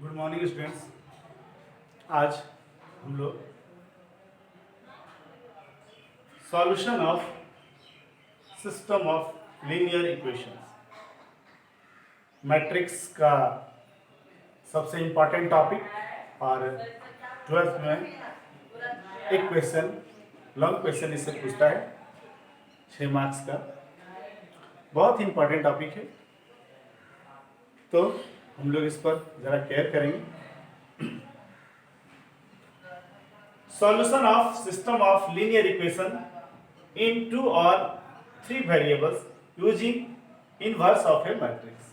Good morning students. आज हम लोग solution of system of linear equations matrix का सबसे इम्पॉर्टेंट टॉपिक और 12th में एक क्वेश्चन लॉन्ग क्वेश्चन इससे पूछता है 6 मार्क्स का। बहुत ही इम्पॉर्टेंट टॉपिक है, तो हम लोग इस पर जरा केयर करेंगे। Solution of system of linear equation in 2 और 3 variables using inverse of A matrix.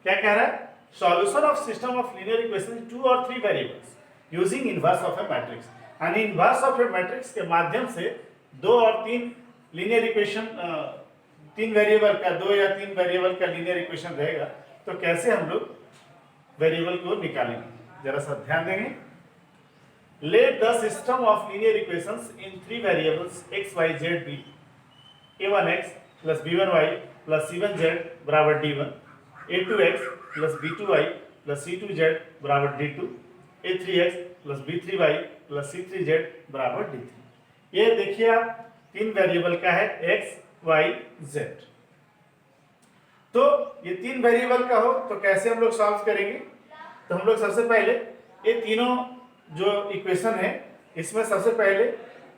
क्या कह रहा है? Solution of system of linear equation in 2 और 3 variables using inverse of A matrix. यानी इनवर्स ऑफ ए मैट्रिक्स के माध्यम से 2 और 3 लीनियर इक्वेशन 3 वेरिएबल का 2 या 3 वेरिएबल का लीनियर इक्वेशन रहेगा, तो कैसे हम लोग वेरिएबल को निकालेंगे, जरा सा ध्यान देंगे। Let the system of linear equations in 3 variables x y z be a1x plus b1y plus c1z बराबर d1, a2x plus b2y plus c2z बराबर d2, a3x plus b3y plus c3z बराबर d3। ये देखिए आप 3 वेरिएबल का है x y z। तो ये 3 वेरिएबल का हो तो कैसे हम लोग सॉल्व करेंगे? तो हम लोग सबसे पहले ये तीनों जो इक्वेशन है इसमें सबसे पहले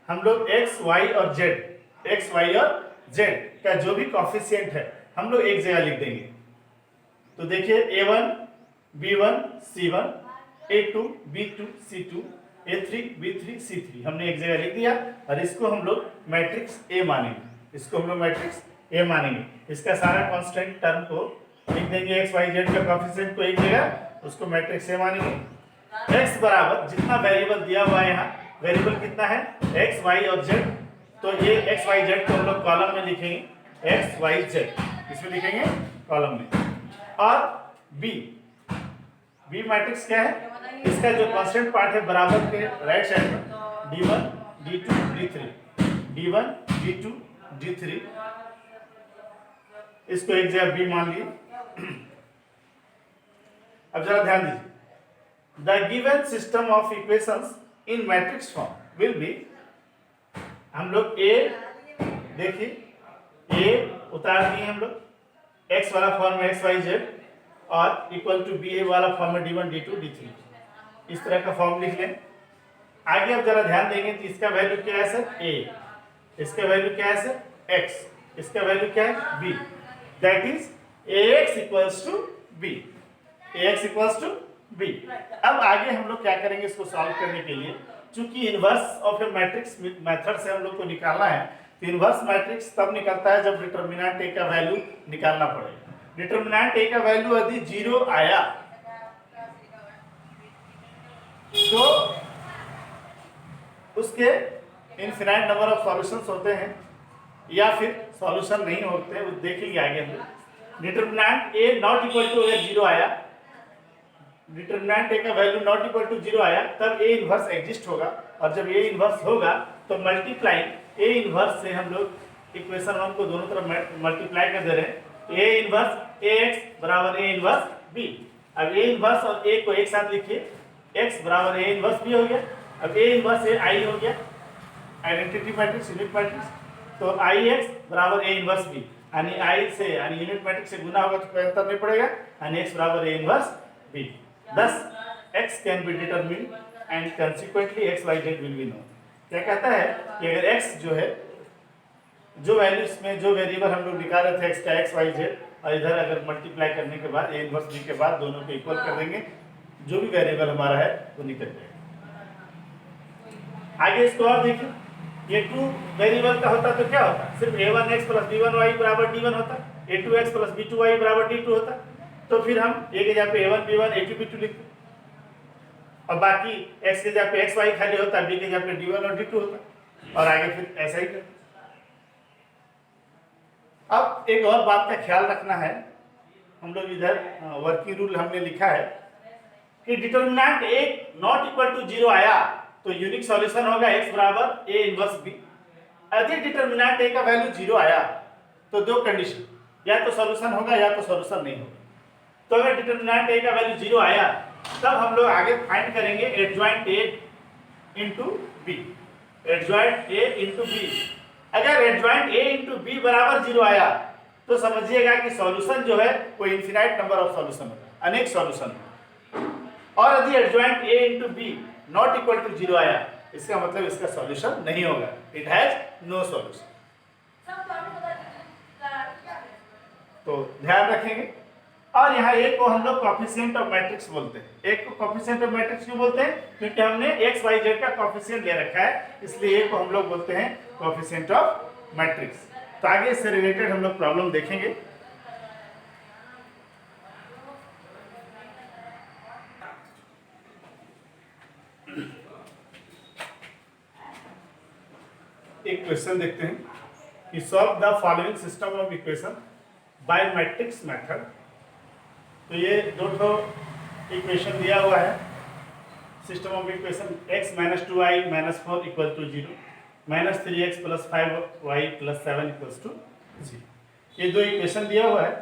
हम लोग x y और z का जो भी कोफिशिएंट है हम लोग एक जगह लिख देंगे। तो देखिए a1 b1 c1 a2 b2 c2 a3 b3 c3 हमने एक जगह लिख दिया और इसको हम लोग मैट्रिक्स A मानेंगे। इसका सारा कांस्टेंट टर्म को लिख देंगे, x y z का कोफिशिएंट को एक जगह, उसको मैट्रिक्स A मानेंगे। x बराबर जितना वेरिएबल दिया हुआ है यहाँ, वेरिएबल कितना है x y और z, तो ये x y z को हम लोग कॉलम में लिखेंगे, x y z इसमें लिखेंगे कॉलम में। और b मैट्रिक्स क्या है? इसका जो कांस्टेंट पार्ट है बराबर के राइट साइड में d1 d2 d3 d1 d2 d3, इसको एक जगह b मान लिए। अब जरा ध्यान दीजिए, The given system of equations in matrix form will be, हम लोग A देखिए A उतार दिए हम लोग, x वाला फॉर्म में x y z और इक्वल टू B वाला फॉर्म में d1 d2 d3, इस तरह का फॉर्म लिख लें। आगे अब जरा ध्यान देंगे तो इसका वैल्यू क्या है सर? A, इसका वैल्यू क्या है सर? x, इसका वैल्यू क्या है? B, that is ax equals to b, ax equals to b। अब आगे हम लोग क्या करेंगे इसको सॉल्व करने के लिए, चूंकि inverse of A matrix method से हम लोग को निकालना है, तो इनवर्स मैट्रिक्स तब निकलता है जब डिटरमिनेंट ए का वैल्यू निकालना पड़ेगा। डिटरमिनेंट ए का वैल्यू यदि 0 आया तो उसके इनफिनाइट नंबर ऑफ सॉल्यूशंस होते हैं या फिर सॉल्यूशन नहीं होते, वो देखेंगे आगे हम लोग। Determinant A not equal to, अगर 0 आया, डिटरमिनेंट ए का वैल्यू नॉट इक्वल टू 0 आया, तब ए इनवर्स एग्जिस्ट होगा, और जब ए इनवर्स होगा तो मल्टीप्लाइंग ए इनवर्स से हम लोग इक्वेशन 1 को दोनों तरफ मल्टीप्लाई कर दे रहे हैं। ए इनवर्स ax बराबर ए इनवर्स b। अब ए इनवर्स और ए को एक साथ लिखिए, x बराबर ए इनवर्स b हो गया। अब ए इनवर्स ए आई हो गया, आइडेंटिटी मैट्रिक्स, यूनिट मैट्रिक्स, तो ix बराबर ए इनवर्स b, यानी i से यानी यूनिट मैट्रिक्स से गुना होगा तो कोई अंतर नहीं पड़ेगा, यानी x बराबर A inverse b। Thus x can be determined and consequently x y z will be known। क्या कहता है कि अगर x जो है, जो वैल्यूज में जो वेरिएबल हम लोग निकाल रहे थे x का x y z, और इधर अगर मल्टीप्लाई करने के बाद a इनवर्स b के बाद दोनों को इक्वल कर देंगे, जो भी वेरिएबल हमारा है वो निकल जाएगा। आगे इसको और देखिए, ये 2 वेरिएबल का होता तो क्या होता? सिर्फ a1x plus b1y बराबर d1 होता, a2x plus b2y बराबर d2 होता। तो फिर हम a के जगह पे a1 b1 a2 b2 लिखते, और बाकी x के जगह पे x y खाली होता, b के जगह पे d1 और d2 होता, और आगे फिर ऐसा ही करते। अब एक और बात का ख्याल रखना है, हम लोग इधर वर्किंग रूल हमने लिखा है कि determinant a not equal to 0 आया तो यूनिक सॉल्यूशन होगा x बराबर a इनवर्स b। यदि डिटरमिनेंट a का वैल्यू 0 आया तो दो कंडीशन, या तो सॉल्यूशन होगा या तो सॉल्यूशन नहीं होगा। तो अगर डिटरमिनेंट ए का वैल्यू 0 आया तब हम लोग आगे फाइंड करेंगे adjoint A into B. Adjoint A into B, अगर एडजॉइंट ए इंटू बी बराबर 0 आया तो समझिएगा कि सॉल्यूशन जो है वो इनफिनाइट नंबर ऑफ सॉल्यूशन होगा, अनेक सॉल्यूशन। और यदि adjoint A into B not equal to 0 आया, इसका मतलब इसका सॉल्यूशन नहीं होगा, इट हैज नो सॉल्यूशन। तो ध्यान रखेंगे। और यहाँ एक को हम लोग कोएफिशिएंट ऑफ मैट्रिक्स बोलते हैं। एक को कोएफिशिएंट ऑफ मैट्रिक्स क्यों बोलते हैं? क्योंकि हमने एक्स वाई जेड का कोएफिशिएंट ले रखा है, इसलिए एक को हम लोग बोलते हैं कोएफिशिएंट ऑफ मैट्रिक्स। तो आगे इससे रिलेटेड हम लोग प्रॉब्लम देखेंगे। एक क्वेश्चन देखते हैं कि solve the following system of equation by matrix method. तो ये दो ठो इक्वेशन दिया हुआ है। System of equation x minus 2y minus 4 equal to 0, minus 3x plus 5y plus 7 equals to 0। ये दो इक्वेशन दिया हुआ है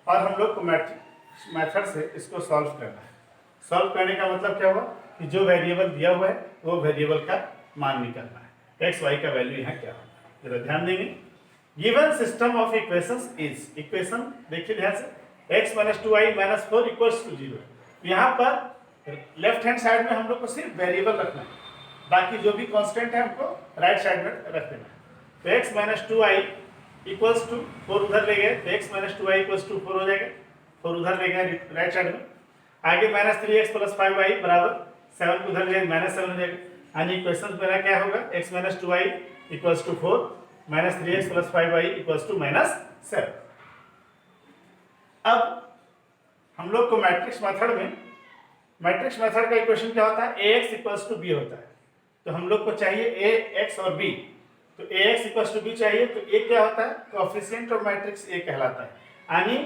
और हम लोग को मैट्रिक्स मेथड से इसको सॉल्व करना है। सॉल्व करने का मतलब क्या हुआ कि जो वेरिएबल दिया हुआ है वो वेरिएबल का मान निकालना है। x y का वैल्यू यहाँ क्या होगा, जरा ध्यान देंगे। Given system of equations is, equation देखिए ध्यान से, x minus 2y minus 4 equals to 0। यहाँ पर लेफ्ट हैंड साइड में हम लोग को सिर्फ वेरिएबल रखना है, बाकी जो भी कांस्टेंट है हमको राइट साइड में रख देना है। तो x minus 2y equals to 4 उधर ले गए तो x minus 2y equals to 4 हो जाएगा, 4 उधर ले गए राइट साइड में। आगे माइनस 3x प्लस 5y बराबर 7 को उधर ले माइनस 7 हो जाएगा। यानी इक्वेशन मेरा क्या होगा, x minus 2y equals to 4 minus 3x plus 5y equals to minus 7। अब हम लोग को मैट्रिक्स मेथड में, मैट्रिक्स मेथड का इक्वेशन क्या होता है, ax इक्वल्स टू b होता है। तो हम लोग को चाहिए ax और b, तो ax इक्वल्स टू b चाहिए। तो a क्या होता है, कोएफिशिएंट ऑफ मैट्रिक्स a कहलाता है। यानी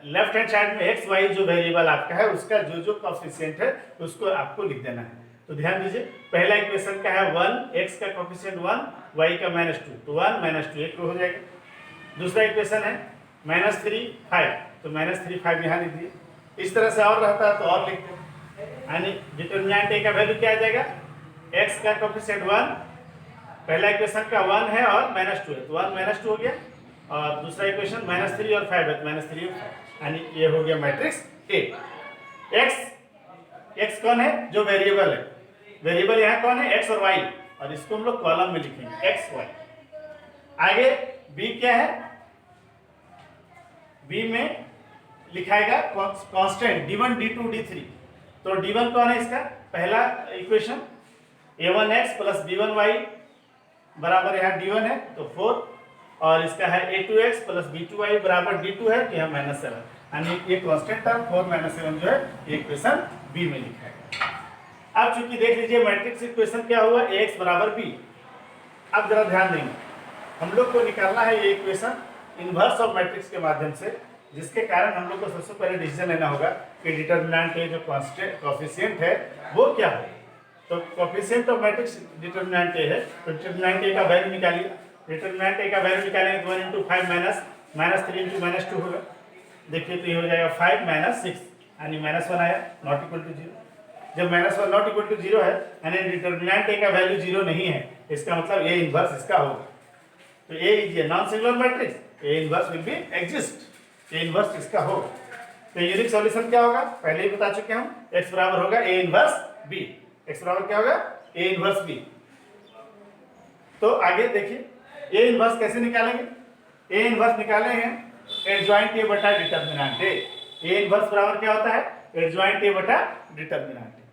लेफ्ट हैंड साइड में x y जो वेरिएबल आपका है उसका जो जो कोएफिशिएंट है उसको आपको लिख देना है। तो ध्यान दीजिए, पहला इक्वेशन का है 1, x का कोएफिशिएंट 1, y का माइनस 2, तो 1 माइनस 2 एक हो जाएगा। दूसरा इक्वेशन है माइनस 3 5, तो माइनस 3 5 यहाँ लिख दिए। इस तरह से और रहता है तो और लिखते हैं। यानी डिटरमिनेंट a का वैल्यू क्या आ जाएगा, x का कोएफिशिएंट 1, पहला इक्वेशन का 1 है और माइनस 2 है, तो 1 माइनस 2 हो गया। और दूसरा इक्वेशन माइनस 3 और 5 है, माइनस 3 और 5, यानी ये हो गया मैट्रिक्स A। x कौन है, जो वेरिएबल है, वेरिएबल यहाँ कौन है, x और y, और इसको हम लोग कॉलम में लिखेंगे x y। आगे b क्या है, b में लिखाएगा कांस्टेंट d1 d2 d3। तो d1 कौन है इसका, पहला इक्वेशन a1x प्लस b1y बराबर यहाँ d1 है तो 4, और इसका है a2x प्लस b2y बराबर d2 है तो यहाँ माइनस 7, यानी ये कांस्टेंट टर्म 4 माइनस 7 जो है ये इक्वेशन b में लिखा है। अब चूंकि देख लीजिए मैट्रिक्स इक्वेशन क्या हुआ, ax बराबर b। अब जरा ध्यान देंगे, हम लोग को निकालना है ये इक्वेशन इनवर्स ऑफ मैट्रिक्स के माध्यम से, जिसके कारण हम लोग को सबसे पहले डिसीजन लेना होगा कि डिटरमिनेंट के जो कोएफिशिएंट है वो क्या है। तो coefficient of matrix determinant A है, तो डिटरमिनेंट ए का वैल्यू निकालिए। डिटरमिनेंट ए का वैल्यू निकालेंगे तो 1 इंटू 5 माइनस 3 इंटू माइनस 2 होगा। देखिए तो ये हो जाएगा 5 माइनस 6, यानी माइनस 1 आया, नॉट इक्वल टू 0। जब माइनस 1 नॉट इक्वल टू 0 है यानी डिटरमिनेंट ए का वैल्यू 0 नहीं है, इसका मतलब ए इनवर्स इसका होगा। तो A is a non singular matrix, A inverse will be exist, A inverse इसका होगा। तो यूनिक सॉल्यूशन क्या होगा, पहले ही बता चुके हम, x बराबर होगा ए इनवर्स बी। x बराबर क्या होगा, ए इनवर्स बी। तो आगे देखिए ए इनवर्स कैसे निकालेंगे, ए इनवर्स निकालेंगे एडजॉइंट ए बटा डिटरमिनेंट ए। ए इनवर्स बराबर क्या होता है, एडजॉइंट ए बटा डिटरमिनेंट ए।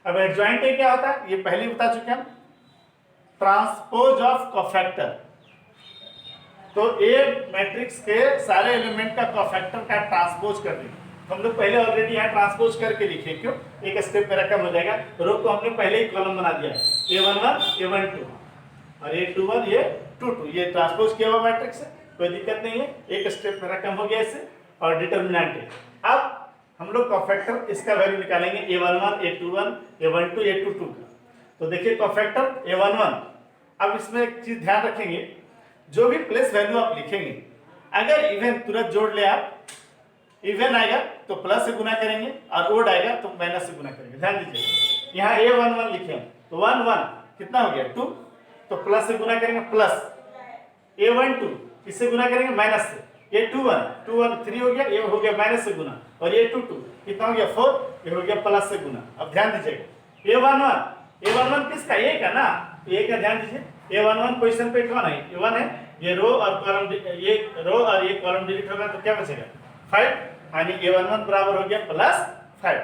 अब एडजॉइंट ए क्या होता है ये पहले ही बता चुके हम, ट्रांसपोज ऑफ कोफैक्टर। तो ए मैट्रिक्स के सारे एलिमेंट का कोफैक्टर का ट्रांसपोज कर देंगे। हम लोग पहले ऑलरेडी यहाँ ट्रांसपोज करके लिखे, क्यों, एक स्टेप मेरा कम हो जाएगा। रो को हमने पहले ही कॉलम बना दिया है, a11 a12 और a21 a22, ये ट्रांसपोज किया हुआ मैट्रिक्स है, कोई दिक्कत नहीं है, एक स्टेप मेरा कम हो गया इससे। और डिटरमिनेंट है, अब हम लोग कोफैक्टर इसका वैल्यू निकालेंगे a11 a21 a12 a22 का। तो देखिए कोफैक्टर a11, अब इसमें एक चीज ध्यान रखेंगे, जो भी प्लेस वैल्यू आप लिखेंगे अगर इवन तुरंत जोड़ ले आप इवन आएगा तो प्लस से गुना करेंगे और ओड आएगा तो माइनस से गुना करेंगे। ध्यान दीजिए यहाँ A11 लिखे हैं तो 1 1 कितना हो गया 2, तो प्लस से गुना करेंगे प्लस, A12 किससे गुना करेंगे माइनस से, ये 2 1 2 1 3 हो गया, ये हो गया माइनस से गुना, और ये 2 2 कितना हो गया 4, ये हो गया प्लस से गुना। अब ध्यान दीजिएगा A11 किसका, ए का ना, ए का ध्यान दीजिए। A11 क्वेश्चन पे कौन है, A1 है, ये रो और कॉलम, ये रो और ये कॉलम डिलीट होगा तो क्या बचेगा 5, यानी A11 बराबर हो गया +5।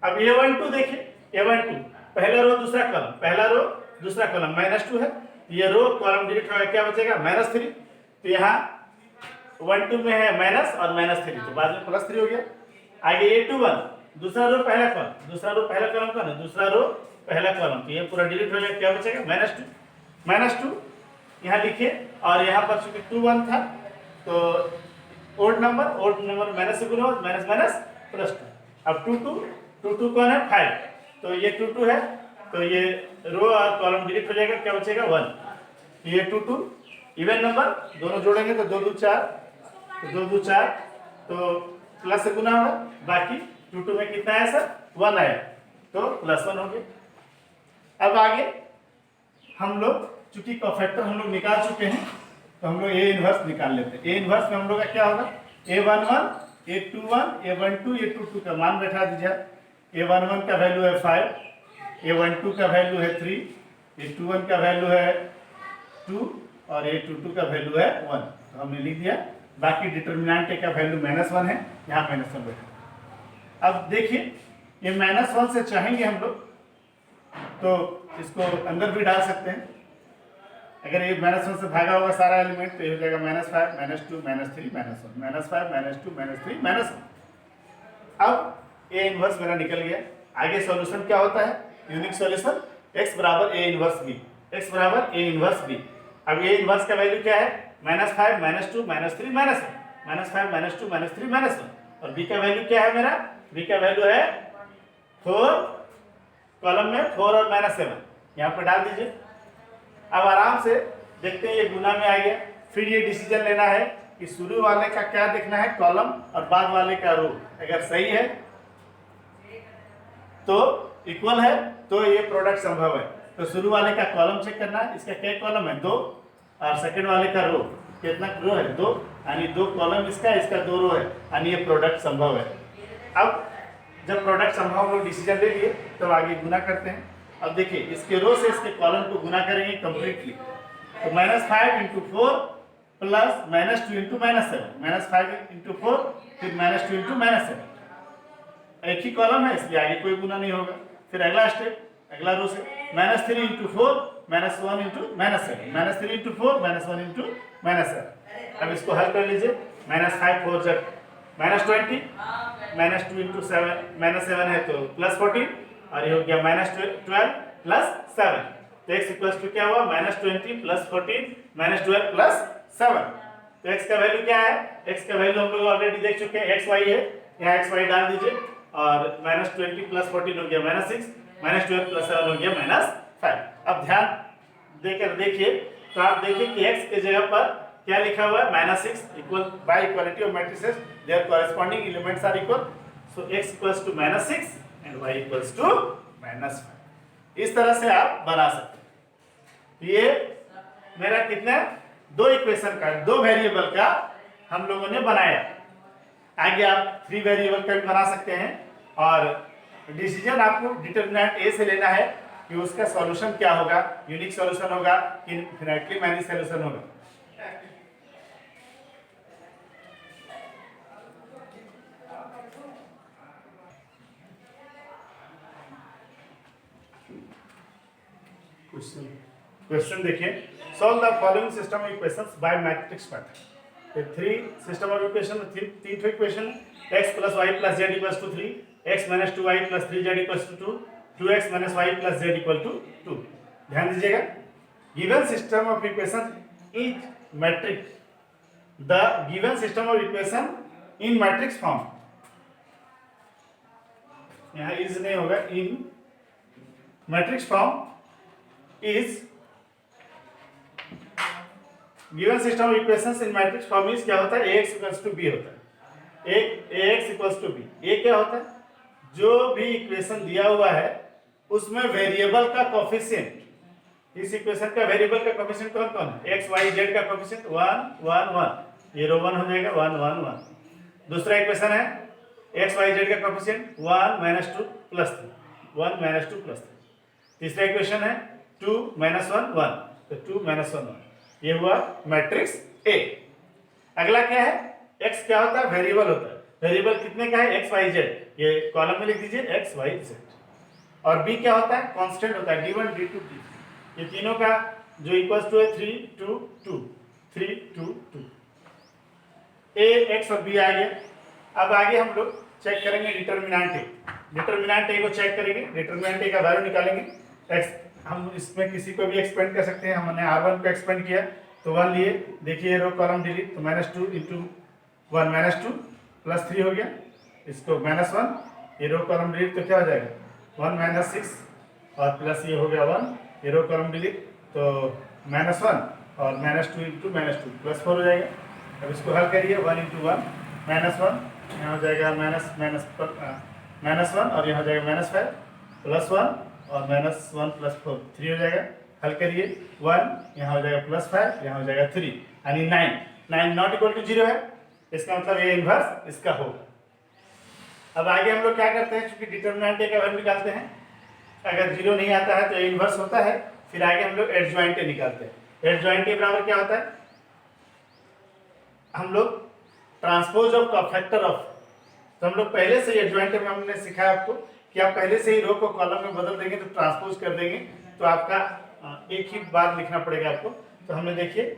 अब A12 देखिए, A12 पहला रो दूसरा कॉलम, पहला रो दूसरा कॉलम -2 है, ये रो कॉलम डिलीट होगा क्या बचेगा -3, तो यहाँ 1 2 में है माइनस और -3 तो बाद में +3 हो गया। आगे A21 दूसरा रो पहला कॉलम, दूसरा रो पहला कॉलम कौन है, दूसरा रो पहला कॉलम, तो ये पूरा डिलीट हो जाएगा, क्या बचेगा -2 यहाँ लिखिए। और यहाँ पर चूंकि 2 1 था तो ओड नंबर माइनस से गुना माइनस माइनस +2। अब 2 2 कौन है 5, तो ये 2 2 है, तो ये रो और कॉलम डिलीट हो जाएगा, क्या बचेगा 1। ये 2 2 इवन नंबर दोनों जोड़ेंगे तो 2 2 4, तो 2 2 4 तो प्लस से गुना होगा, बाकी 2 2 में कितना है सर 1 आया, तो +1 हो गया। अब आगे हम लोग चूंकि कोफैक्टर हम लोग निकाल चुके हैं तो हम लोग A इनवर्स निकाल लेते हैं। A इनवर्स में हम लोग का क्या होगा, A11 A21 A12 A22 का मान बैठा दीजिए। A11 का वैल्यू है 5, A12 का वैल्यू है 3, A21 का वैल्यू है 2 और A22 का वैल्यू है 1, तो हमने लिख दिया। बाकी डिटर्मिनेंट का वैल्यू -1 है, यहाँ -1 बैठा। अब देखिए ये -1 से चाहेंगे हम लोग तो इसको अंदर भी डाल सकते हैं। अगर ये -1 से भागा होगा सारा एलिमेंट तो ये हो जाएगा -5 -2 -3 -1 -5 -2 -3 -1। अब A इनवर्स मेरा निकल गया। आगे सॉल्यूशन क्या होता है, यूनिक सॉल्यूशन x बराबर A इनवर्स b, x बराबर A इनवर्स b। अब A इनवर्स का वैल्यू क्या है -5 -2 -3 -1, -5 -2 -3 -1, और b का वैल्यू क्या है मेरा, b का वैल्यू है 4, कॉलम में 4 और -7 यहाँ पर डाल दीजिए। अब आराम से देखते हैं ये गुना में आ गया। फिर ये डिसीजन लेना है कि शुरू वाले का क्या देखना है कॉलम और बाद वाले का रो, अगर सही है तो इक्वल है तो ये प्रोडक्ट संभव है। तो शुरू वाले का कॉलम चेक करना है, इसका क्या कॉलम है 2, और सेकंड वाले का रो कितना रो है 2, यानी 2 कॉलम इसका 2 रो है, यानी ये प्रोडक्ट संभव है। अब जब प्रोडक्ट संभव लोग डिसीजन ले लिए तो आगे गुना करते हैं। अब देखिए इसके रो से इसके कॉलम को गुना करेंगे कंप्लीटली, तो -5 × 4 प्लस -2 × -7, -5 × 4 फिर -2 × -7, एक ही कॉलम है इसलिए आगे कोई गुना नहीं होगा। फिर अगला स्टेप, अगला रो से -3 × 4 -1 × -7, -3 × 4 -1 × -7। अब इसको हल कर लीजिए, -5 4 जब -20, -2 × 7 -7 है तो +14, और ये हो गया -12 + 7, तो x = क्या हुआ -20 + 14 -12 + 7। तो x का वैल्यू क्या है, x का वैल्यू हम लोग ऑलरेडी देख चुके हैं, xy है, यहाँ xy डाल दीजिए, और -20 + 14 हो गया -6, -12 + 7 हो गया -5। अब ध्यान देकर देखिए तो आप देखिए कि x के जगह पर क्या लिखा हुआ है -6 equal by equality of matrices their corresponding elements are equal, so x = -6 and y = -5। इस तरह से आप बना सकते हैं। ये मेरा कितना 2 इक्वेशन का 2 वेरिएबल का हम लोगों ने बनाया। आगे आप 3 वेरिएबल का भी बना सकते हैं, और डिसीजन आपको डिटरमिनेंट ए से लेना है कि उसका सॉल्यूशन क्या होगा, यूनिक सॉल्यूशन होगा कि इनफिनिटली मैनी सॉल्यूशन होगा। क्वेश्चन देखिए, solve the following system of equations bye matrix method. 3 system of equation, 3 equation, x + y + z = 3, x - 2y + 3z = 2, 2x - y + z = 2। ध्यान दीजिएगा, given system of equation is matrix, the given system of equation in matrix form, यहाँ is नहीं होगा, in matrix form is given system of equations in matrix form is क्या होता है, ax = b होता है। एक ax इक्वल्स टू बी, ये क्या होता है, जो भी इक्वेशन दिया हुआ है उसमें वेरिएबल का कोफिशिएंट, इस इक्वेशन का वेरिएबल का कोफिशिएंट कौन कौन है, एक्स वाई जेड का कोफिशिएंट 1 1 1, ये रो 1 हो जाएगा 1 1 1। दूसरा इक्वेशन है एक्स वाई जेड का कोफिशिएंट 1 - 2 + 3, 1 - 2 + 3। तीसरा इक्वेशन है 2 - 1 1, तो 2 - 1 1, ये हुआ मैट्रिक्स ए। अगला क्या है, x क्या होता है, वेरिएबल होता है, वेरिएबल कितने का है, एक्स वाई जेड, ये कॉलम में लिख दीजिए एक्स वाई जेड। और b क्या होता है, कांस्टेंट होता है d1 d2 d3, ये तीनों का जो इक्वल्स टू है 3 2 2 3 2 2, a x और b आ गया। अब आगे हम लोग चेक करेंगे डिटर्मिनेंट ए, डिटर्मिनेंट ए को चेक करेंगे, डिटर्मिनेंट ए का वैल्यू निकालेंगे। x हम इसमें किसी को भी एक्सपेंड कर सकते हैं, हमने r1 को एक्सपेंड किया तो 1 लिए, देखिए रो कॉलम डिलीट, तो -2 × 1 - 2 + 3 हो गया, इसको -1, ये रो कॉलम डिलीट तो क्या हो जाएगा 1 - 6 और प्लस ये हो गया 1, ये रो कॉलम डिलीट तो -1 और -2 × -2 + 4 हो जाएगा। अब इसको हल करिए, 1 × 1 -1, यहाँ हो जाएगा -1 और यहाँ हो जाएगा -5 +1 और -1 + 4 3 हो जाएगा। हल करिए 1, यहाँ हो जाएगा +5, यहाँ हो जाएगा 3, यानी 9 नॉट इक्वल टू 0 है, इसका मतलब ये इन्वर्स इसका होगा। अब आगे हम लोग क्या करते हैं, क्योंकि डिटर्मिनेंट ए का वैल्यू निकालते हैं, अगर 0 नहीं आता है तो ये इन्वर्स होता है, फिर आगे हम लोग एडजॉइंट ए निकालते हैं। एडजॉइंट ए बराबर क्या होता है, हम लोग ट्रांसपोज ऑफ कोफैक्टर ऑफ, तो हम लोग पहले से एडजॉइंट में हमने सिखाया आपको कि आप पहले से ही रो को कॉलम में बदल देंगे, तो ट्रांसपोज कर देंगे तो आपका एक ही बार लिखना पड़ेगा आपको। तो हमने देखिए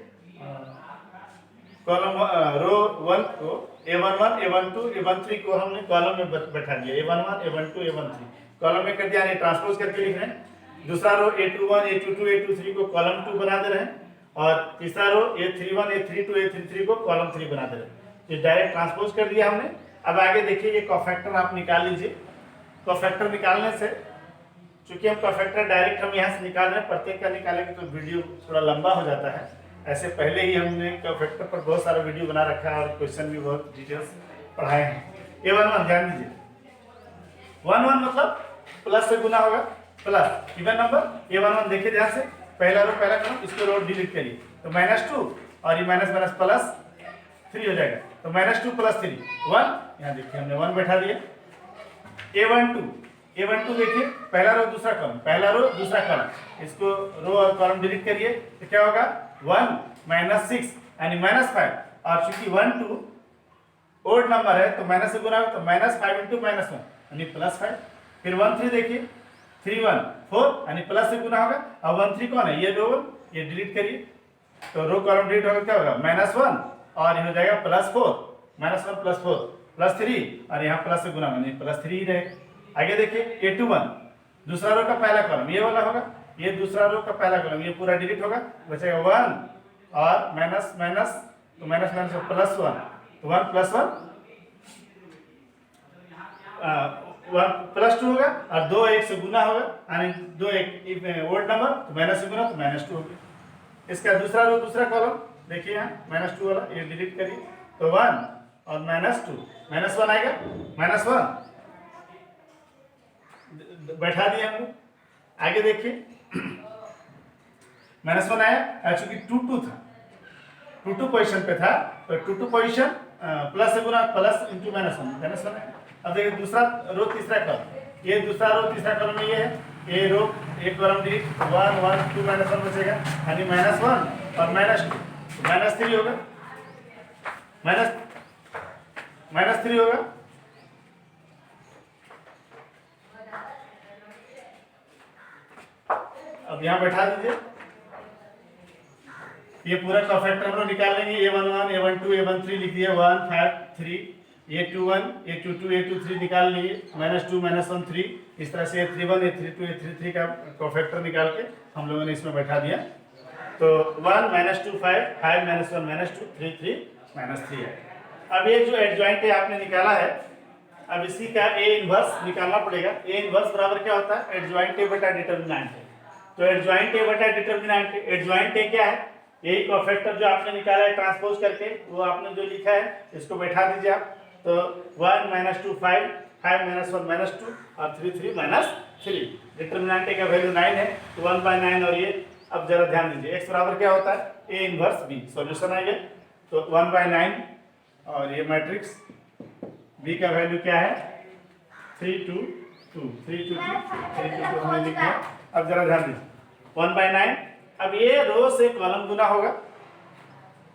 कॉलम रो 1 को a11 a12 a13 को हमने कॉलम में बैठा दिया, a11 a12 a13 कॉलम में कर दिया, यानी ट्रांसपोज करके लिख रहे हैं। दूसरा रो a21 a22 a23 को कॉलम 2 बना दे रहे हैं, और तीसरा रो a31 a32 a33 को कॉलम 3 बना दे रहे हैं, ये डायरेक्ट ट्रांसपोज कर दिया हमने। अब आगे देखिए ये कोफैक्टर आप निकाल लीजिए। कोफैक्टर निकालने से, चूंकि हम कोफैक्टर डायरेक्ट हम यहाँ से निकाल रहे हैं, प्रत्येक का निकालेंगे तो वीडियो थोड़ा लंबा हो जाता है, ऐसे पहले ही हमने कोफैक्टर पर बहुत सारा वीडियो बना रखा है और क्वेश्चन भी बहुत डिटेल्स पढ़ाए हैं। a11 ध्यान दीजिए, 1 1 मतलब प्लस से गुना होगा, प्लस इवन नंबर a11 देखिए ध्यान से, पहला रो पहला कॉलम, इसको रो डिलीट करिए तो -2 और ये माइनस माइनस +3 हो जाएगा, तो -2 + 3 1, यहाँ देखिए हमने 1 बैठा दिया। a12 देखिए, पहला रो दूसरा कॉलम, पहला रो दूसरा कॉलम, इसको रो और कॉलम डिलीट करिए तो क्या होगा 1 - 6 यानी -5, और चूंकि 1 2 ओड नंबर है तो माइनस से गुना होगा, तो -5 × -1 यानी +5। फिर 1 3 देखिए, 3 1 4 यानी प्लस से गुना होगा, अब 1 3 कौन है, ये रो 1, ये डिलीट करिए तो रो कॉलम डिलीट होगा, क्या होगा -1 और ये हो जाएगा +4, -1 + 4 +3 और यहाँ प्लस से गुना यानी +3 ही रहेगा। आगे देखिए a21 दूसरा रो का पहला कॉलम ये वाला होगा, ये दूसरा रो का पहला कॉलम, ये पूरा डिलीट होगा, बचेगा 1 और माइनस माइनस, तो माइनस माइनस +1, तो 1 + 1 +2 होगा, और 2 1 से गुना होगा, यानी 2 1 ओड नंबर, तो माइनस से गुना तो -2 हो गया। इसका दूसरा रो दूसरा कॉलम देखिए यहाँ -2 वाला, ये डिलीट करिए तो 1 और -2 -1 आएगा, -1 बैठा दिए हम लोग। आगे देखिए -1 आया, चूंकि 2 2 था, 2 2 पोजीशन पे था, तो 2 2 पोजीशन प्लस से गुना प्लस × -1 है। अब देखिए दूसरा रो तीसरा कॉलम, ये दूसरा रो तीसरा कॉलम में ये है, ये रो एक कॉलम डिलीट 1 1 2 -1 बचेगा, यानी -1 और -2 -3 होगा, -3 होगा। अब यहाँ बैठा दीजिए, ये पूरा कोफैक्टर हम लोग निकाल लेंगे, a11 a12 a13 लिख दिए 1 5 3, a21 a22 a23 निकाल लिए, -2 -1 3, इस तरह से a31 a32 a33 का कोफैक्टर निकाल के हम लोगों ने इसमें बैठा दिया, तो 1 -2 5 5 -1 -2 3 3 -3 है। अब ये जो एडजॉइंट आपने निकाला है, अब इसी का ए इनवर्स निकालना पड़ेगा। ए इनवर्स बराबर क्या होता है, एडजॉइंट ए बटा डिटर्मिनेंट है, तो एडजॉइंट ए बटा डिटर्मिनेंट, एडजॉइंट ए क्या है, यही कोफैक्टर जो आपने निकाला है ट्रांसपोज करके, वो आपने जो लिखा है इसको बैठा दीजिए आप, तो 1 माइनस 2 5, 5 माइनस 1 माइनस 2 और 3 3 माइनस 3। डिटर्मिनेंट का वैल्यू 9 है तो 1/9 और ये। अब जरा ध्यान दीजिए x बराबर क्या होता है a इनवर्स b। सॉल्यूशन आ गया तो 1/9 और ये मैट्रिक्स b का वैल्यू क्या है 3 2 2 3 2 2 हमने लिख दिया। अब जरा ध्यान दीजिए 1/9। अब ये रो से कॉलम गुना होगा,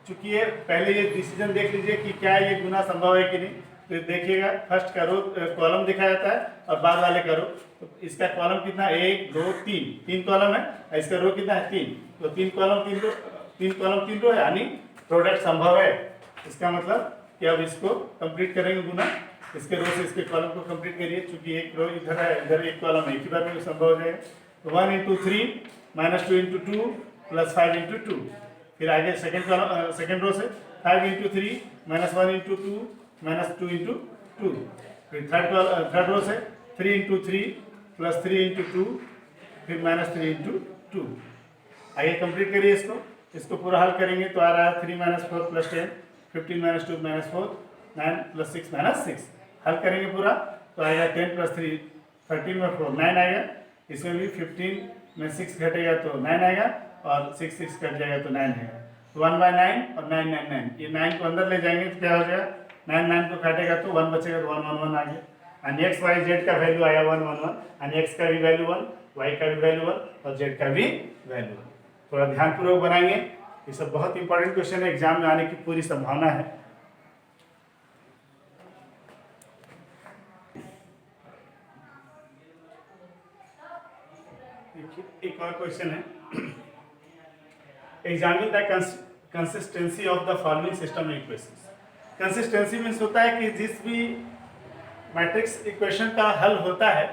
चूंकि ये पहले ये डिसीजन देख लीजिए कि क्या ये गुना संभव है कि नहीं। तो देखिएगा फर्स्ट का रो कॉलम दिखाया जाता है और बाद वाले का रो। तो इसका कॉलम कितना 1 2 3 3 कॉलम है और इसका रो कितना है 3। तो 3 कॉलम 3 रो, 3 कॉलम 3 रो है, यानी प्रोडक्ट संभव है। इसका मतलब कि अब इसको कंप्लीट करेंगे गुना, इसके रो से इसके कॉलम को कंप्लीट करिए, चूंकि एक रो इधर है इधर एक कॉलम है, एक ही बार में संभव हो जाएगा। तो 1 into 3 minus 2 into 2 plus 5 into 2। फिर आगे सेकेंड रो से 5 into 3 minus 1 into 2 minus 2 into 2। फिर थर्ड रो से 3 इंटू 3 प्लस 3 इंटू 2 फिर माइनस 3 इंटू 2। आगे कंप्लीट करिए इसको पूरा हल करेंगे तो आ रहा है 3 minus 4 plus 10, 15 minus 2 minus 4, 9 plus 6 minus 6। हल करेंगे पूरा तो आएगा 10 प्लस 3 13 में 4 9 आएगा। इसमें भी 15 में 6 घटेगा तो 9 आएगा और 6 6 कट जाएगा तो 9 आएगा। 1/9 और 9 9 9, ये 9 को अंदर ले जाएंगे तो क्या हो जाएगा 9 9 को काटेगा तो 1 बचेगा तो 1 1 1 आ गया। और एक्स वाई जेड का वैल्यू आया 1 1 1, और एक्स का भी वैल्यू 1, वाई का भी वैल्यू 1 और जेड का भी वैल्यू 1। थोड़ा ध्यानपूर्वक बनाएंगे, ये सब बहुत इंपॉर्टेंट क्वेश्चन है, एग्जाम में आने की पूरी संभावना है। एक और क्वेश्चन है, examine the consistency of the following system equations. Consistency means होता है कि जिस भी मैट्रिक्स इक्वेशन का हल होता है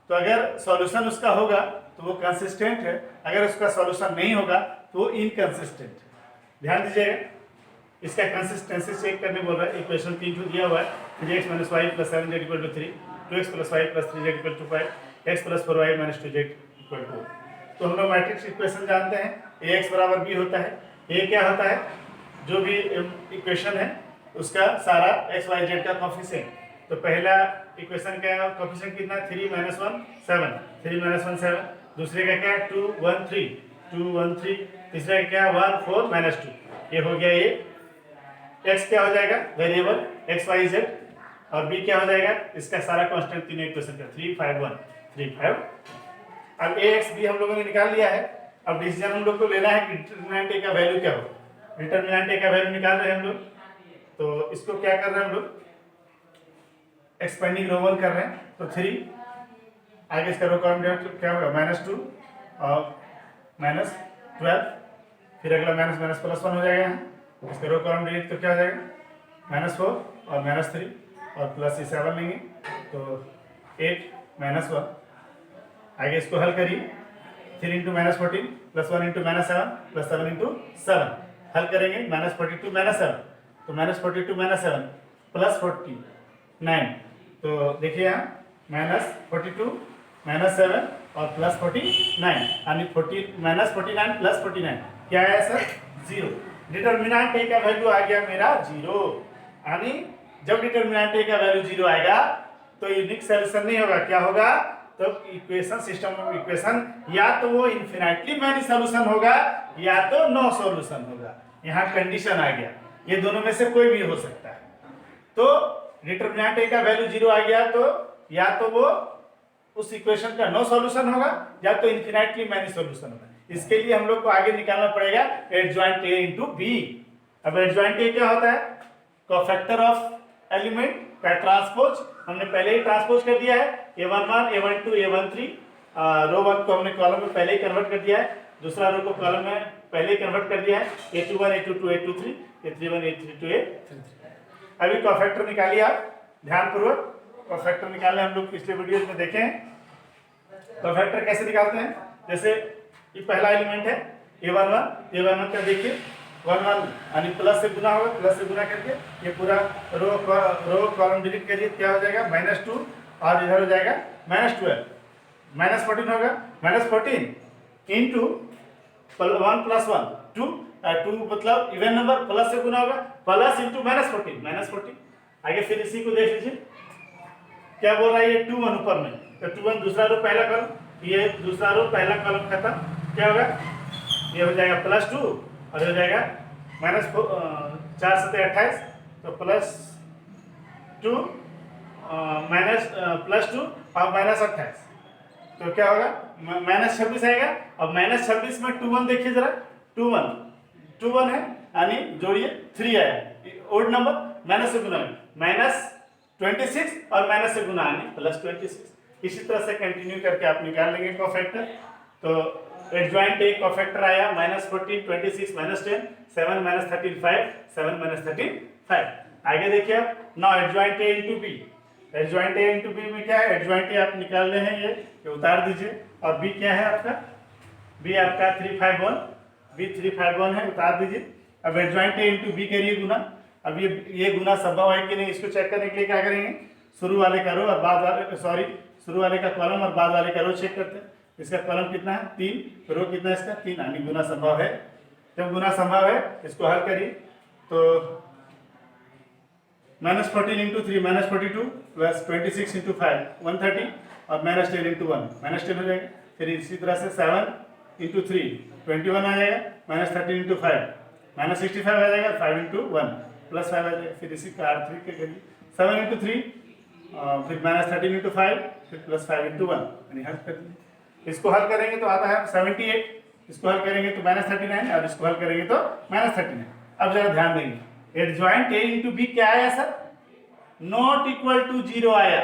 तो अगर सॉल्यूशन उसका होगा तो वो कंसिस्टेंट है, अगर उसका सॉल्यूशन नहीं होगा तो वो इनकंसिस्टेंट है। ध्यान दीजिएगा, इसका कंसिस्टेंसी चेक करने बोल रहा है। इक्वेशन 3 दिया हुआ है 3x - y + 7z = 3, 2x + y + 3z = 5, x + 4y - 2z = 2। तो हम लोग मैट्रिक्स इक्वेशन जानते हैं, ax बराबर b होता है। a क्या होता है, जो भी इक्वेशन है उसका सारा x y z का कोफिशिएंट। तो पहला इक्वेशन का कोफिशिएंट कितना 3 - 1 7, 3 - 1 7। दूसरे का क्या 2 1 3, 2 1 3। तीसरे का क्या 1 4 - 2। ये हो गया ये। x क्या हो जाएगा वेरिएबल x y z, और b क्या हो जाएगा इसका सारा कांस्टेंट तीनों इक्वेशन का 3 5 1 3 5। अब ax b हम लोगों ने निकाल लिया है। अब डिसीजन हम लोग को लेना है कि डिटरमिनेंट a का वैल्यू क्या हो। डिटरमिनेंट a का वैल्यू निकाल रहे हैं हम लोग, तो इसको क्या कर रहे हैं हम लोग एक्सपेंडिंग रो 1 कर रहे हैं। तो 3 आगे इसका रो कॉलम क्या होगा -2 और -12, फिर अगला माइनस माइनस प्लस 1 हो जाएगा। इसका रो कॉलम डिलीट तो क्या हो जाएगा -4 और -3 और प्लस 7 लेंगे तो 8 -1। आगे इसको हल करिए 3 × -14 + 1 × -7 + 7 × 7। हल करेंगे -42 -7, तो -42 -7 + 49। तो देखिए यहाँ -42 -7 और +49, यानी 40 -49 + 49 क्या है सर 0। डिटरमिनेंट a का वैल्यू आ गया मेरा 0, यानी जब डिटरमिनेंट a का वैल्यू 0 आएगा तो यूनिक सॉल्यूशन नहीं होगा। क्या होगा तो इक्वेशन सिस्टम ऑफ इक्वेशन या तो वो इन्फिनिटली मैनी सॉल्यूशन होगा या तो नो सॉल्यूशन होगा। यहाँ कंडीशन आ गया, ये दोनों में से कोई भी हो सकता है। तो डिटरमिनेंट a का वैल्यू 0 आ गया तो या तो वो उस इक्वेशन का नो सॉल्यूशन होगा या तो इन्फिनिटली मैनी सॉल्यूशन होगा। इसके लिए हम लोग को आगे निकालना पड़ेगा एडजॉइंट a × b। अब एडजॉइंट a क्या होता है कोफैक्टर ऑफ एलिमेंट का ट्रांसपोज। हमने पहले ही ट्रांसपोज कर दिया है a11 a12 a13। रो 1 को हमने कॉलम में पहले ही कन्वर्ट कर दिया है, दूसरा रो को कॉलम में पहले ही कन्वर्ट कर दिया है a21 a22 a23 a31 a32 a33। अभी कोफैक्टर निकालिए आप ध्यानपूर्वक। कोफैक्टर निकालने हम लोग पिछले वीडियोस में देखे हैं। कोफैक्टर कैसे निकालते हैं, जैसे ये पहला एलिमेंट है a11 का देखिए 1 1 यानी प्लस से गुना होगा, प्लस से गुना करके ये पूरा रो कॉलम डिलीट करिए, क्या हो जाएगा -2 और इधर हो जाएगा -12 -14 होगा -14 इंटू 1 + 1 2 2 मतलब इवन नंबर प्लस से गुना होगा प्लस इंटू -14 -14 आगे फिर इसी को देख लीजिए, क्या बोल रहा है ये 2 1 ऊपर में, तो 2 1 दूसरा रो पहला कॉलम, ये दूसरा रो पहला कॉलम खत्म, क्या होगा ये हो जाएगा +2 और हो जाएगा -4 7 28, तो +2 +2 और -28, तो क्या होगा -26 आएगा। और -26 में 2 1 देखिए जरा, 2 1 है यानी जोड़िए 3 आया, ओड नंबर माइनस से गुना -26 और माइनस से गुना यानी +26। इसी तरह से कंटिन्यू करके आप निकाल लेंगे कोफैक्टर। तो एडजॉइंट ए कोफैक्टर आया -14 26 -10 7 -13 5 7 -13 5। आगे देखिए आप, now adjoint A into B, adjoint A into B में क्या है, एडजॉइंट ए आप निकाल रहे हैं, ये उतार दीजिए, और बी क्या है आपका, बी आपका 3 5 1, बी 3 5 1 है, उतार दीजिए। अब एडजॉइंट ए इनटू बी करिए गुना। अब ये गुना संभव है कि नहीं, इसको चेक करने के लिए क्या करेंगे, शुरू वाले का रो और बाद वाले, शुरू वाले का कॉलम और बाद वाले का रो चेक करते हैं। इसका कॉलम कितना है 3, रो कितना है इसका 3, यानी गुना संभव है। जब गुना संभव है इसको हल करिए, तो -14 × 3 -42 + 26 × 5 130 और -10 × 1 -10 हो जाएगा। फिर इसी तरह से 7 × 3 21 आ जाएगा, -13 × 5 -65 आ जाएगा, 5 × 1 +5 आ जाएगा। फिर इसी का R3 के करिए, 7 × 3 फिर -13 × 5 फिर +5 × 1, यानी हल कर दीजिए। इसको हल करेंगे तो आता है 78, इसको हल करेंगे तो -39 और इसको हल करेंगे तो -39। अब जरा ध्यान देंगे, एडजॉइंट ए इनटू बी क्या आया सर, नॉट इक्वल टू 0 आया।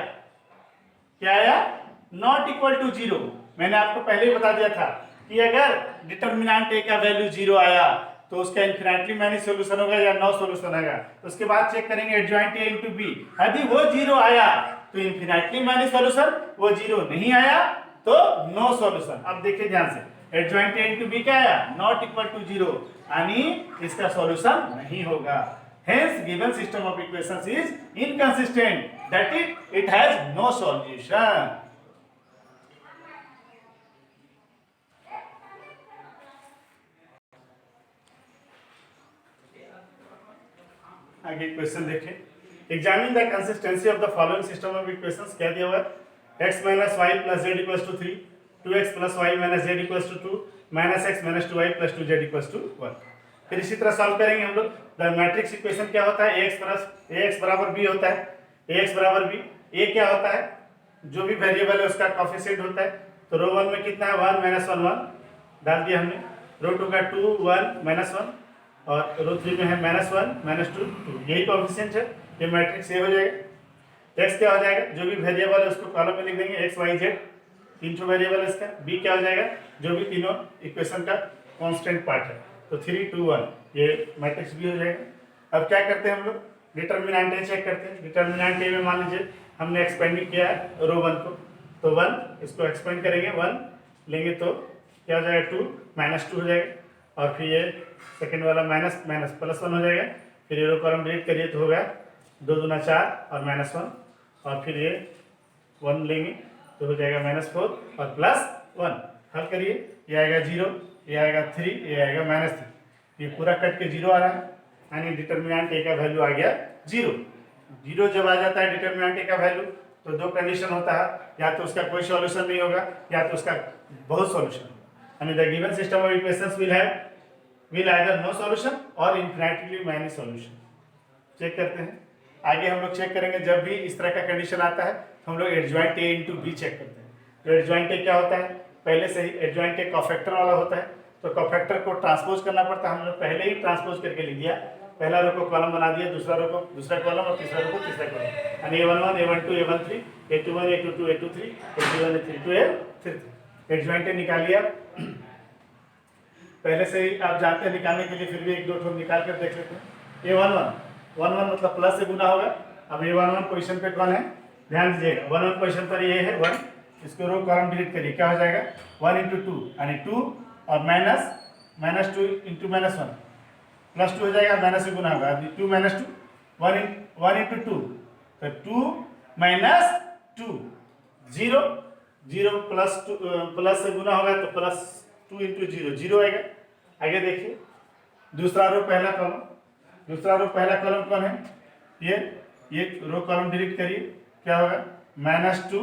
क्या आया, नॉट इक्वल टू 0। मैंने आपको पहले ही बता दिया था कि अगर डिटर्मिनेंट ए का वैल्यू 0 आया तो उसका इन्फिनिटली मैनी सॉल्यूशन होगा या नो सॉल्यूशन होगा। उसके बाद चेक करेंगे एडजॉइंट ए इनटू बी, यदि वो 0 आया तो इन्फिनिटली मैनी सॉल्यूशन, वो 0 नहीं आया तो नो सॉल्यूशन। अब देखिए ध्यान से, एडजॉइंट ए इनटू बी क्या आया, नॉट इक्वल टू 0, यानी इसका सॉल्यूशन नहीं होगा। Hence given system of equations is inconsistent, that it has no solution. आगे क्वेश्चन देखें, examine the consistency of the following system of equations. क्या दिया हुआ है, x - y + z = 3, 2x + y - z = 2, -x - 2y + 2z = 1। फिर इसी तरह solve करेंगे हम लोग। द मैट्रिक्स इक्वेशन क्या होता है, ax बराबर b होता है, ax बराबर b, a क्या होता है, जो भी वेरिएबल है उसका कोएफिशिएंट होता है। तो रो 1 में कितना है 1 - 1 1 डाल दिया हमने, रो 2 का 2 1 -1 और रो 3 में है -1 - 2 2, यही कोएफिशिएंट है, ये मैट्रिक्स ए हो जाएगा। x क्या हो जाएगा, जो भी वेरिएबल है उसको कॉलम में लिख देंगे, x y z 3 वेरिएबल है इसका। b क्या हो जाएगा, जो भी तीनों इक्वेशन का कांस्टेंट पार्ट है, तो 3 2 1 ये मैट्रिक्स भी हो जाएगा। अब क्या करते हैं हम लोग, डिटर्मिनेंट ए चेक करते हैं। डिटर्मिनेंट ए में मान लीजिए हमने एक्सपेंडिंग किया है रो 1 को, तो 1 इसको एक्सपेंड करेंगे, 1 लेंगे तो क्या हो जाएगा 2 -2 हो जाएगा, और फिर ये सेकंड वाला माइनस +1 हो जाएगा। फिर ये रो कॉलम डिलीट करिए तो होगा 2 दूना 4 और -1, और फिर ये 1 लेंगे तो हो जाएगा -4 और +1। हल करिए, ये आएगा 0, ये आएगा 3, ये आएगा -3, ये पूरा कट के 0 आ रहा है, यानी डिटर्मिनेंट ए का वैल्यू आ गया 0। 0 जब आ जाता है डिटर्मिनेंट ए का वैल्यू, तो दो कंडीशन होता है, या तो उसका कोई सॉल्यूशन नहीं होगा या तो उसका बहुत सॉल्यूशन होगा। यानी the given system of equations will either no solution और इन्फिनिटली मैनी सॉल्यूशन। चेक करते हैं, आगे हम लोग चेक करेंगे, जब भी इस तरह का कंडीशन आता है तो हम लोग adjoint A into B check करते हैं। तो एडजॉइंट ए क्या होता है, पहले से ही एडजॉइंट ए कोफैक्टर वाला होता है, तो कोफैक्टर को ट्रांसपोज करना पड़ता है। हम लोग पहले ही ट्रांसपोज करके लिख दिया, पहला रो को कॉलम बना दिया, दूसरा रो को दूसरा कॉलम और तीसरा रो को तीसरा कॉलम, यानी A11 A12 A13 A21 A22 A23 A31 A32 A33। Adjoint A निकाल लिया, पहले से ही आप जानते हैं निकालने के लिए, फिर भी एक दो ठो निकाल कर देख लेते हैं। A11 मतलब प्लस से गुना होगा। अब A11 पोजीशन पे कौन है, ध्यान दीजिएगा, 11 पोजीशन पर ये है 1, इसको रो कॉलम डिलीट करिए, क्या हो जाएगा 1 × 2 यानी 2 और -2 × -1 +2 हो जाएगा, माइनस से गुना होगा, 2 - 2 1 × 2 तो 2 - 2 0 0 प्लस से गुना होगा तो +2 × 0 0 आएगा। आगे देखिए, दूसरा रो पहला कॉलम कौन है, ये रो कॉलम डिलीट करिए, क्या होगा -2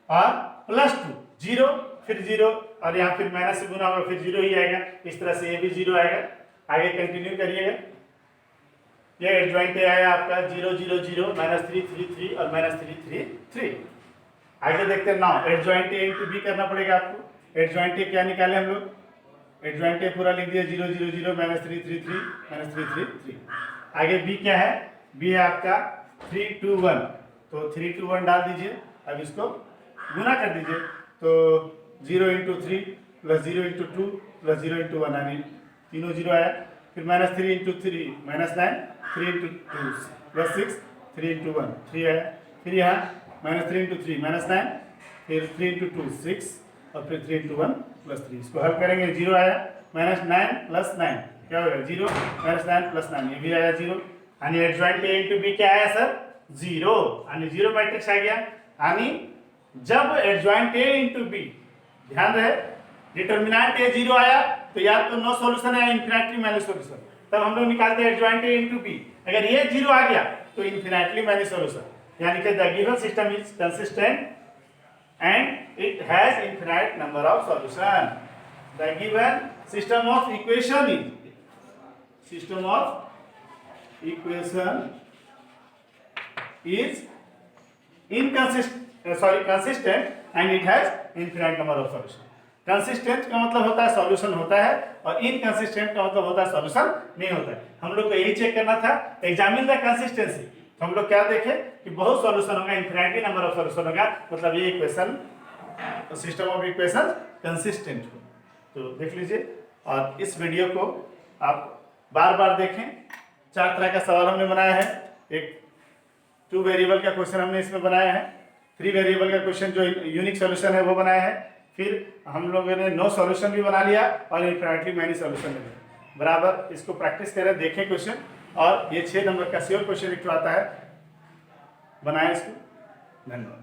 और +2, 0 फिर 0 और यहाँ फिर माइनस से गुना होगा फिर 0 ही आएगा, इस तरह से ये भी 0 आएगा। आगे कंटिन्यू करिएगा, ये एडजॉइंट आया आपका 0 0 0 -3 3 3 और -3 3 3। आगे देखते हैं now adjoint A into B करना पड़ेगा आपको। एडजॉइंट ए क्या निकाले हम लोग, एडजॉइंट ए पूरा लिख दिया 0 0 0 -3 3 3 -3 3 3। आगे बी क्या है, बी है आपका 3 2 1, तो 3 2 1 डाल दीजिए। अब इसको गुना कर दीजिए, तो 0 × 3 + 0 × 2 + 0 × 1 यानी तीनों 0 आया। फिर -3 × 3 -9, 3 × 2 +6, 3 × 1 3 आया। फिर यहाँ -3 × 3 -9, फिर 3 × 2 6 और फिर 3 × 1 +3। इसको हल करेंगे 0 आया, -9 + 9 क्या होगा 0, -9 + 9 ये भी आया 0। यानी एडजॉइंट ए इंटू बी क्या आया सर 0, यानी 0 मैट्रिक्स आ गया। यानी जब एडजॉइंट ए इंटू बी, ध्यान रहे डिटर्मिनेंट ए 0 आया तो या तो नो सॉल्यूशन है इन्फिनिटली मैनी सॉल्यूशन, तब हम लोग निकालते हैं एडजॉइंट ए इंटू बी। अगर ये 0 आ गया तो इन्फिनिटली मैनी सॉल्यूशन, यानी कि the given system is consistent and it has infinite number of solution. The given system of equation is consistent and it has infinite number of solution. Consistent का मतलब होता है सॉल्यूशन होता है और inconsistent का मतलब होता है सॉल्यूशन नहीं होता है। हम लोग को यही चेक करना था, एग्जामिन द कंसिस्टेंसी। तो हम लोग क्या देखे कि बहुत सॉल्यूशन होगा, इन्फिनिटी नंबर ऑफ सॉल्यूशन होगा, मतलब ये equation system of equation consistent हो। तो देख लीजिए और इस वीडियो को आप बार बार देखें। 4 तरह का सवाल हमने बनाया है। एक 2 वेरिएबल का क्वेश्चन हमने इसमें बनाया है, 3 वेरिएबल का क्वेश्चन जो यूनिक सॉल्यूशन है वो बनाया है, फिर हम लोगों ने नो सॉल्यूशन भी बना लिया और इन्फिनिटली मैनी सॉल्यूशन भी बराबर। इसको प्रैक्टिस करें, देखें क्वेश्चन, और ये 6 नंबर का श्योर क्वेश्चन एक आता है, बनाएं इसको। धन्यवाद।